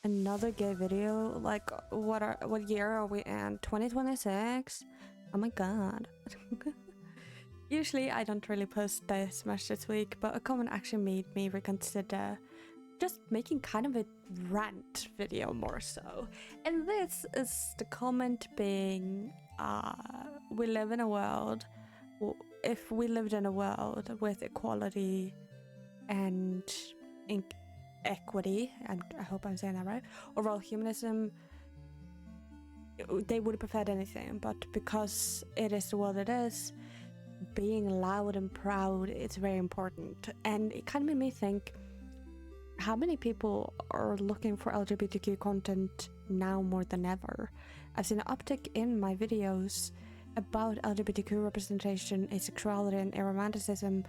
another gay video. Like, what year are we in? 2026? Oh my god. Usually I don't really post this much this week, but a comment actually made me reconsider just making kind of a rant video more so. And this is the comment being, we live in a world, if we lived in a world with equality and equity, and I hope I'm saying that right, overall humanism, they would have preferred anything, but because it is the world it is, being loud and proud, it's very important. And it kind of made me think, how many people are looking for LGBTQ content now more than ever? I've seen an uptick in my videos about LGBTQ representation, asexuality and aromanticism,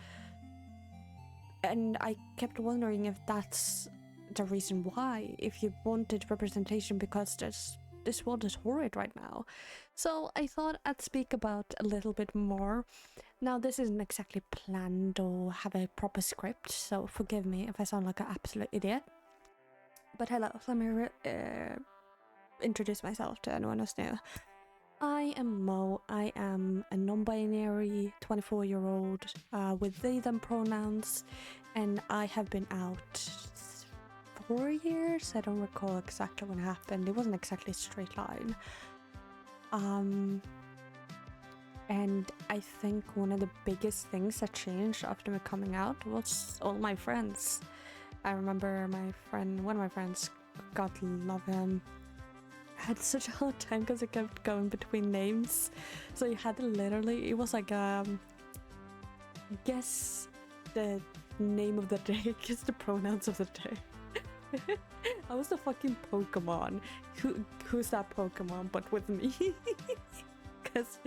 and I kept wondering if that's the reason why, if you wanted representation because this world is horrid right now. So I thought I'd speak about a little bit more. Now, this isn't exactly planned or have a proper script, so forgive me if I sound like an absolute idiot. But hello, let me introduce myself to anyone who's new. I am Mo. I am a non-binary 24-year-old with they/them pronouns, and I have been out 4 years. I don't recall exactly when it happened. It wasn't exactly a straight line. And I think one of the biggest things that changed after me coming out was all my friends. I remember one of my friends, God love him, had such a hard time because it kept going between names. So you had to literally, it was like, guess the name of the day, guess the pronouns of the day. I was the fucking Pokemon. Who's that Pokemon but with me? Because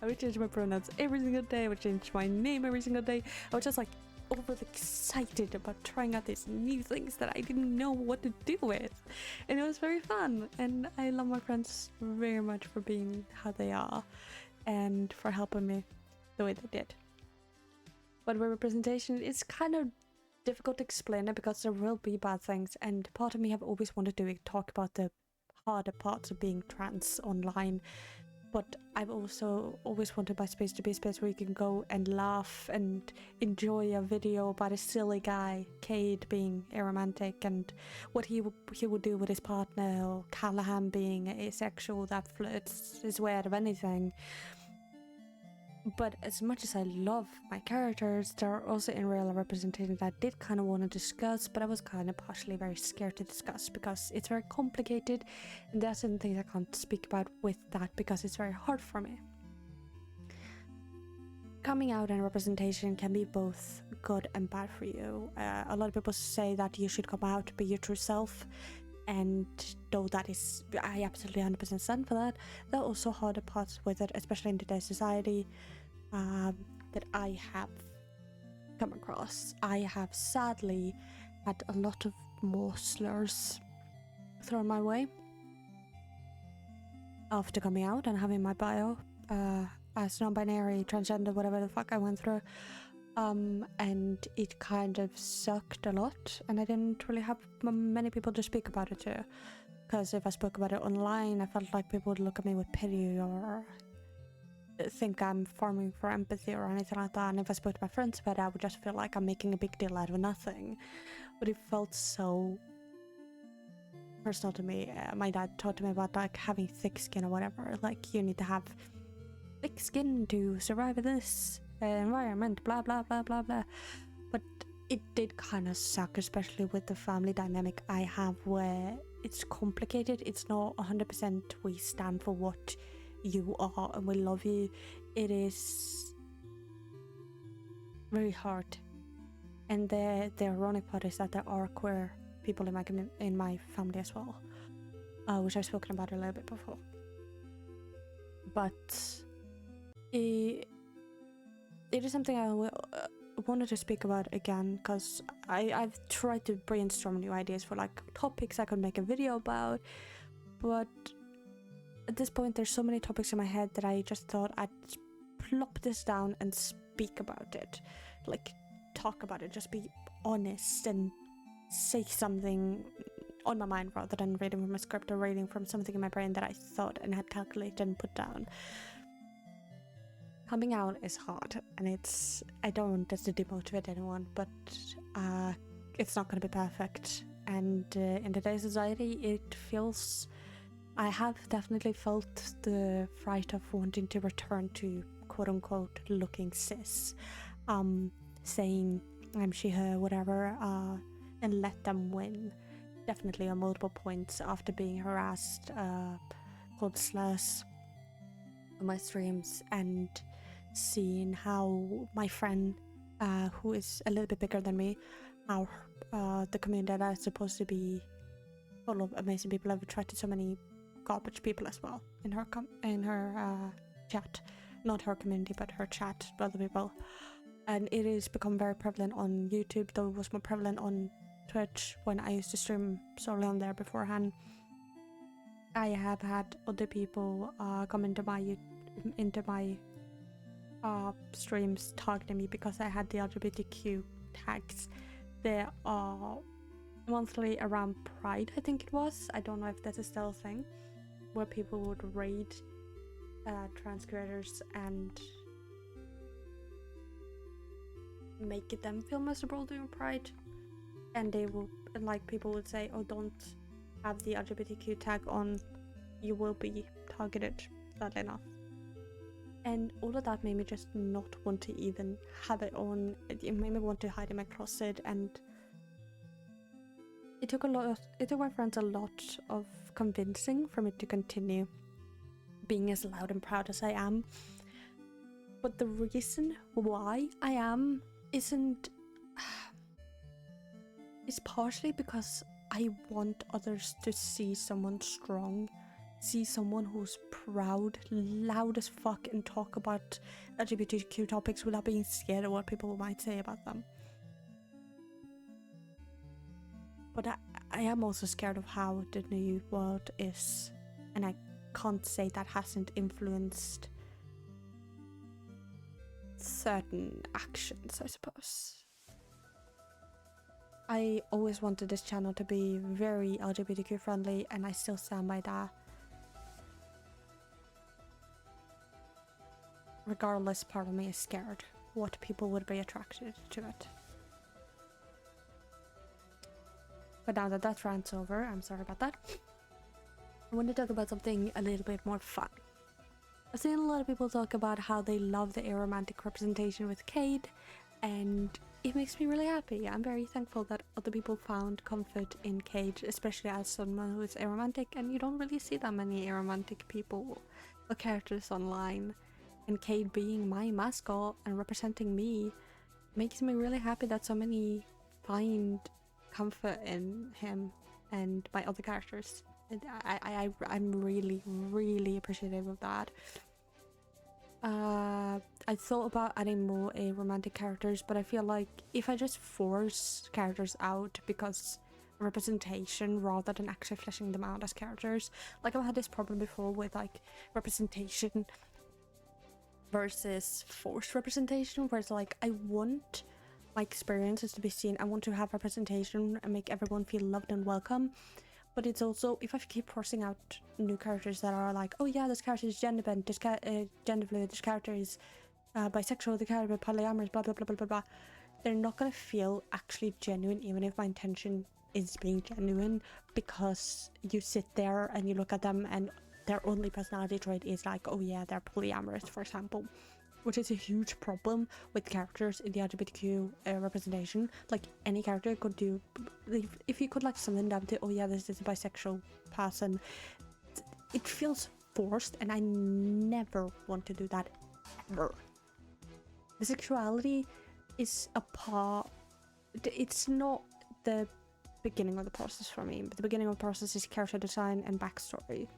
I would change my pronouns every single day. I would change my name every single day. I was just like overly excited about trying out these new things that I didn't know what to do with. And it was very fun. And I love my friends very much for being how they are and for helping me the way they did. But with representation, it's kind of difficult to explain it because there will be bad things, and part of me have always wanted to talk about the harder parts of being trans online, but I've also always wanted my space to be a space where you can go and laugh and enjoy a video about a silly guy, Cade, being aromantic and what he would do with his partner, or Callahan being asexual that flirts his way out of anything. But as much as I love my characters, there are also in real representations that I did kind of want to discuss, but I was kind of partially very scared to discuss because it's very complicated, and there are certain things I can't speak about with that because it's very hard for me. Coming out and representation can be both good and bad for you. A lot of people say that you should come out, be your true self, and though that is, I absolutely 100% stand for that, there are also harder parts with it, especially in today's society, that I have come across. I have sadly had a lot of more slurs thrown my way after coming out and having my bio as non-binary, transgender, whatever the fuck I went through. And it kind of sucked a lot, and I didn't really have many people to speak about it to, because if I spoke about it online, I felt like people would look at me with pity or think I'm farming for empathy or anything like that. And if I spoke to my friends about it, I would just feel like I'm making a big deal out of nothing. But it felt so personal to me. My dad taught me about like having thick skin or whatever, like you need to have thick skin to survive in this environment, blah blah blah blah blah. But it did kind of suck, especially with the family dynamic I have, where it's complicated. It's not 100% we stand for what you are and we love you. It is very hard. And the ironic part is that there are queer people in my family as well, which I've spoken about a little bit before. But it is something I wanted to speak about again, because I've tried to brainstorm new ideas for like topics I could make a video about, but at this point there's so many topics in my head that I just thought I'd plop this down and speak about it, like talk about it, just be honest and say something on my mind rather than reading from a script or reading from something in my brain that I thought and had calculated and put down. Coming out is hard, and I don't want this to demotivate anyone, but it's not going to be perfect. And in today's society, I have definitely felt the fright of wanting to return to quote unquote looking cis, saying I'm she, her, whatever, and let them win. Definitely on multiple points after being harassed, called slurs on my streams, and seeing how my friend, who is a little bit bigger than me, how the community that is supposed to be full of amazing people have attracted so many garbage people as well in her chat, not her community but her chat with other people. And it has become very prevalent on YouTube, though it was more prevalent on Twitch when I used to stream solely on there beforehand. I have had other people come into my streams targeting me because I had the LGBTQ tags. There are monthly around Pride, I think it was. I don't know if that is still a thing, where people would raid trans creators and make them feel miserable during Pride. And they will, like, people would say, oh, don't have the LGBTQ tag on, you will be targeted, sadly enough. And all of that made me just not want to even have it on. It made me want to hide in my closet, and it took my friends a lot of convincing for me to continue being as loud and proud as I am. But the reason why I am isn't... It's partially because I want others to see someone strong, see someone who's proud, loud as fuck, and talk about LGBTQ topics without being scared of what people might say about them. But I am also scared of how the new world is, and I can't say that hasn't influenced certain actions, I suppose. I always wanted this channel to be very LGBTQ friendly, and I still stand by that. Regardless, part of me is scared what people would be attracted to it. But now that that rant's over, I'm sorry about that, I want to talk about something a little bit more fun. I've seen a lot of people talk about how they love the aromantic representation with Cade, and it makes me really happy. I'm very thankful that other people found comfort in Cade, especially as someone who is aromantic, and you don't really see that many aromantic people or characters online. And Cade being my mascot and representing me makes me really happy that so many find comfort in him and my other characters. And I'm really, really appreciative of that. I thought about adding more romantic characters, but I feel like if I just force characters out because representation rather than actually fleshing them out as characters, like I've had this problem before with like representation versus forced representation, where it's like I want my experiences to be seen, I want to have representation and make everyone feel loved and welcome. But it's also, if I keep forcing out new characters that are like, oh yeah, this character is gender bent, this gender fluid, this character is bisexual, the character is polyamorous, blah blah blah blah blah blah, they're not gonna feel actually genuine, even if my intention is being genuine, because you sit there and you look at them and their only personality trait is like, oh yeah, they're polyamorous, for example, which is a huge problem with characters in the LGBTQ representation. Like any character could do, if you could like something down to, oh yeah, this is a bisexual person, it feels forced, and I never want to do that ever. The sexuality is a part, it's not the beginning of the process for me, but the beginning of the process is character design and backstory.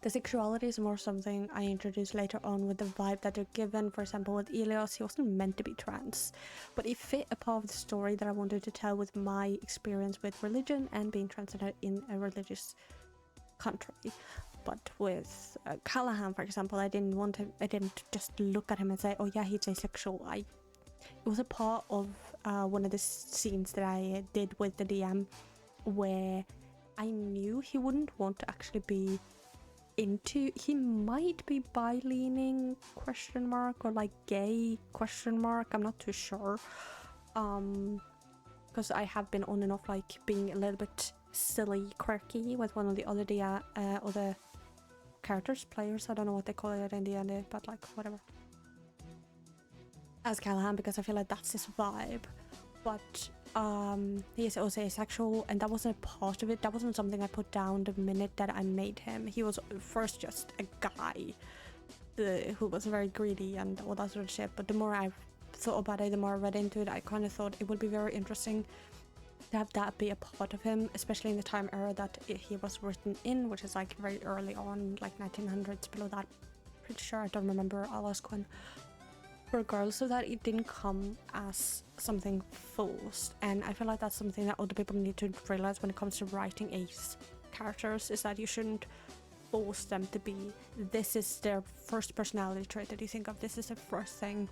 The sexuality is more something I introduce later on with the vibe that they're given. For example, with Elias, he wasn't meant to be trans, but it fit a part of the story that I wanted to tell with my experience with religion and being translated in a religious country. But with Callahan, for example, I didn't just look at him and say, oh yeah, he's asexual. It was a part of one of the scenes that I did with the DM, where I knew he wouldn't want to actually be into. He might be bi-leaning question mark or like gay question mark. I'm not too sure. Because I have been on and off like being a little bit silly, quirky with one of the other characters, players. I don't know what they call it in the end, but like whatever. As Callahan, because I feel like that's his vibe. But he is also asexual, and that wasn't a part of it. That wasn't something I put down the minute that I made him. He was first just a guy who was very greedy and all that sort of shit. But the more I thought about it, the more I read into it, I kind of thought it would be very interesting to have that be a part of him, especially in the time era that he was written in, which is like very early on, like 1900s, below that. Pretty sure, I don't remember, I'll ask when. Regardless of that, it didn't come as something forced, and I feel like that's something that other people need to realize when it comes to writing ace characters, is that you shouldn't force them to be, this is their first personality trait that you think of, this is the first thing.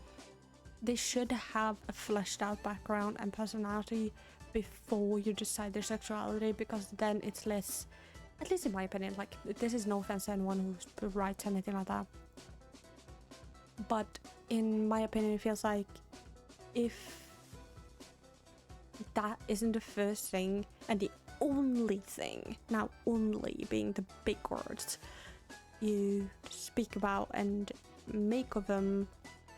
They should have a fleshed out background and personality before you decide their sexuality, because then it's less, at least in my opinion, like, this is no offense to anyone who writes anything like that, but in my opinion it feels like if that isn't the first thing and the only thing, now only being the big words, you speak about and make of them,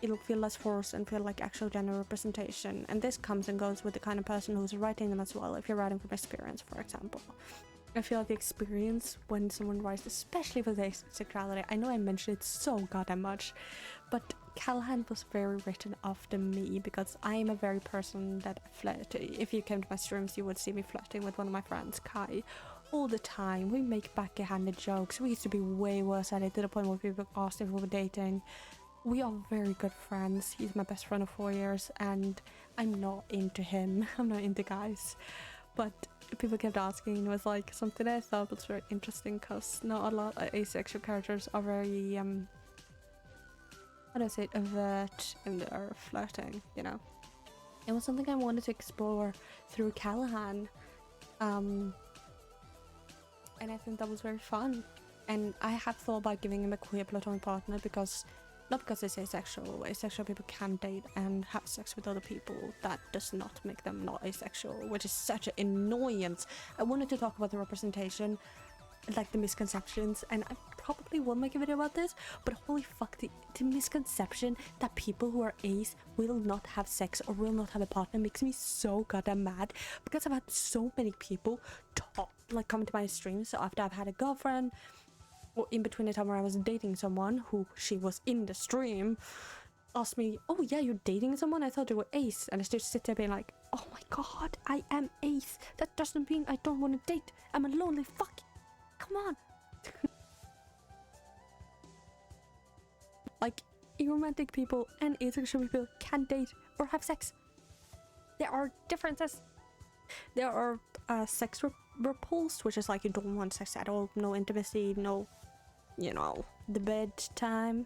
it'll feel less forced and feel like actual gender representation. And this comes and goes with the kind of person who's writing them as well. If you're writing from experience, for example, I feel like the experience when someone writes, especially for their sexuality, I know I mentioned it so goddamn much, but Callahan was very written after me because I am a very person that flirt. If you came to my streams, you would see me flirting with one of my friends, Kai, all the time. We make backhanded jokes. We used to be way worse at it, to the point where people asked if we were dating. We are very good friends. He's my best friend of 4 years, and I'm not into him. I'm not into guys. But people kept asking, and it was like something I thought was very interesting, because not a lot of asexual characters are very how do I say it, overt in their flirting, you know. It was something I wanted to explore through Callahan, and I think that was very fun. And I have thought about giving him a queer platonic partner, because not because it's asexual. Asexual people can date and have sex with other people. That does not make them not asexual, which is such an annoyance. I wanted to talk about the representation, like the misconceptions, and I probably will make a video about this, but holy fuck, the misconception that people who are ace will not have sex or will not have a partner makes me so goddamn mad, because I've had so many people come to my streams. So after I've had a girlfriend, or in between the time where I was dating someone who she was in the stream, asked me, oh yeah, you're dating someone? I thought you were ace. And I just sit there being like, oh my god, I am ace. That doesn't mean I don't want to date. I'm a lonely fuck. Come on. Like, aromantic people and asexual people can date or have sex. There are differences. There are sex repulsed, which is like you don't want sex at all, no intimacy, no, you know, the bed time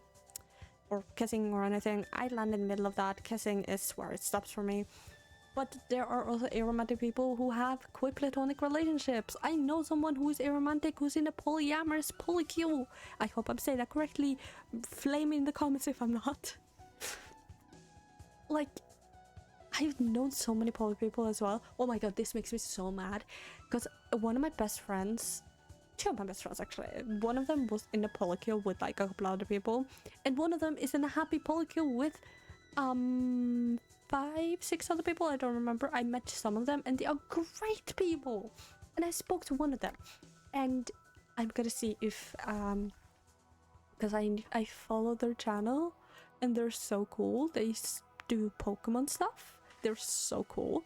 or kissing or anything. I land in the middle of that. Kissing is where it stops for me. But there are also aromantic people who have queer platonic relationships. I know someone who is aromantic who's in a polyamorous polycule. I hope I'm saying that correctly. Flame me in the comments if I'm not. Like, I've known so many poly people as well. Oh my god, this makes me so mad. Because one of my best friends, two of my best friends actually, one of them was in a polycule with like a couple other people. And one of them is in a happy polycule with 5-6 other people. I don't remember. I met some of them and they are great people. And I spoke to one of them. And I'm gonna see if, because I follow their channel and they're so cool. They do Pokemon stuff. They're so cool.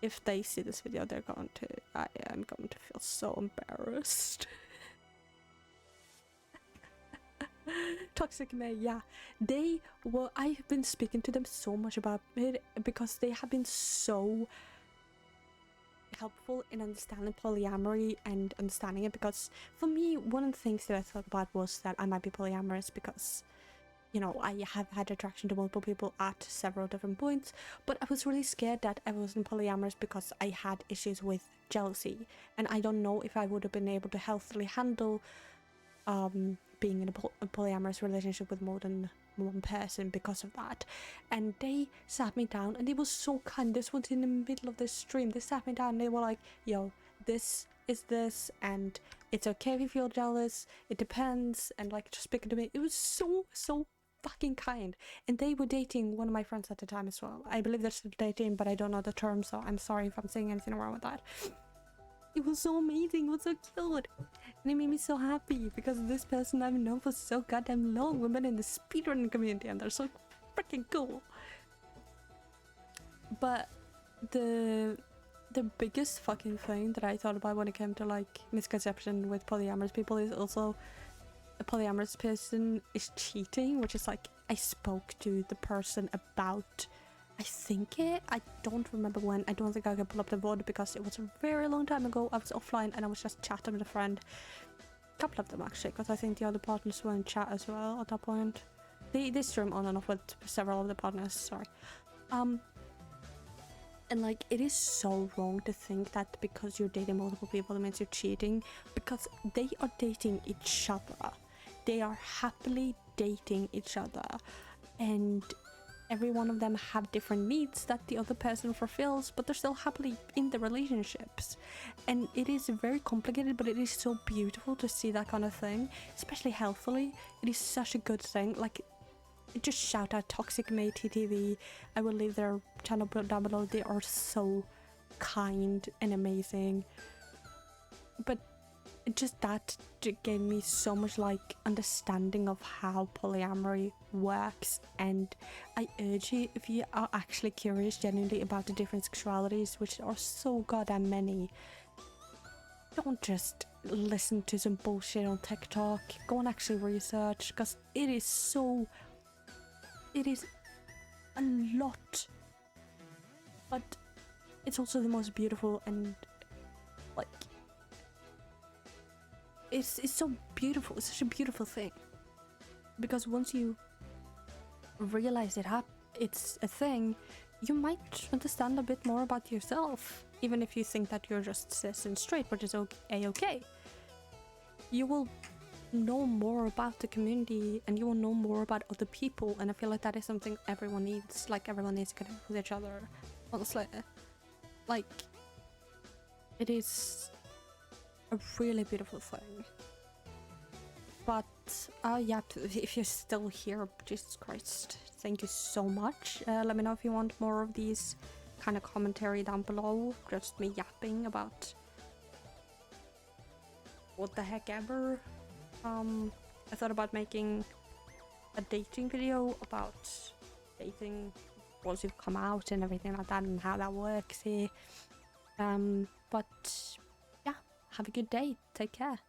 If they see this video, I am going to feel so embarrassed. Toxic May, yeah. I've been speaking to them so much about it because they have been so helpful in understanding polyamory and understanding it, because for me, one of the things that I thought about was that I might be polyamorous because, you know, I have had attraction to multiple people at several different points, but I was really scared that I wasn't polyamorous because I had issues with jealousy, and I don't know if I would have been able to healthily handle being in a polyamorous relationship with more than one person because of that. And they sat me down, and they were so kind. This was in the middle of the stream. They sat me down and they were like, yo, this is this, and it's okay if you feel jealous, it depends, and like just speaking to me. It was so fucking kind. And they were dating one of my friends at the time as well. I believe they're still dating, but I don't know the term, so I'm sorry if I'm saying anything wrong with that. It was so amazing, it was so cute, and it made me so happy because this person I've known for so goddamn long. We've been in the speedrunning community and they're so freaking cool. But the biggest fucking thing that I thought about when it came to like misconception with polyamorous people is also a polyamorous person is cheating, which is like, I spoke to the person about, I don't remember when. I don't think I can pull up the VOD because it was a very long time ago. I was offline and I was just chatting with a friend. A couple of them actually, because I think the other partners were in chat as well at that point. They stream on and off with several of the partners, sorry. And like, it is so wrong to think that because you're dating multiple people it means you're cheating, because they are dating each other. They are happily dating each other, and every one of them have different needs that the other person fulfills, but they're still happily in the relationships. And it is very complicated, but it is so beautiful to see that kind of thing, especially healthily. It is such a good thing. Like, just shout out Toxic May TTV. I will leave their channel down below. They are so kind and amazing. But just that gave me so much like understanding of how polyamory works. And I urge you, if you are actually curious genuinely about the different sexualities, which are so goddamn many, don't just listen to some bullshit on TikTok. Go and actually research, because it is a lot, but it's also the most beautiful, and like, it's so beautiful. It's such a beautiful thing, because once you realize it's a thing, you might understand a bit more about yourself, even if you think that you're just cis and straight, which is okay. You will know more about the community, and you will know more about other people, and I feel like that is something everyone needs. Like, everyone needs to connect with each other, honestly. Like, it is a really beautiful thing. But yeah, if you're still here, Jesus Christ, thank you so much. Let me know if you want more of these kind of commentary down below, just me yapping about what the heck ever. I thought about making a dating video about dating once you've come out and everything like that, and how that works here. But yeah, have a good day. Take care.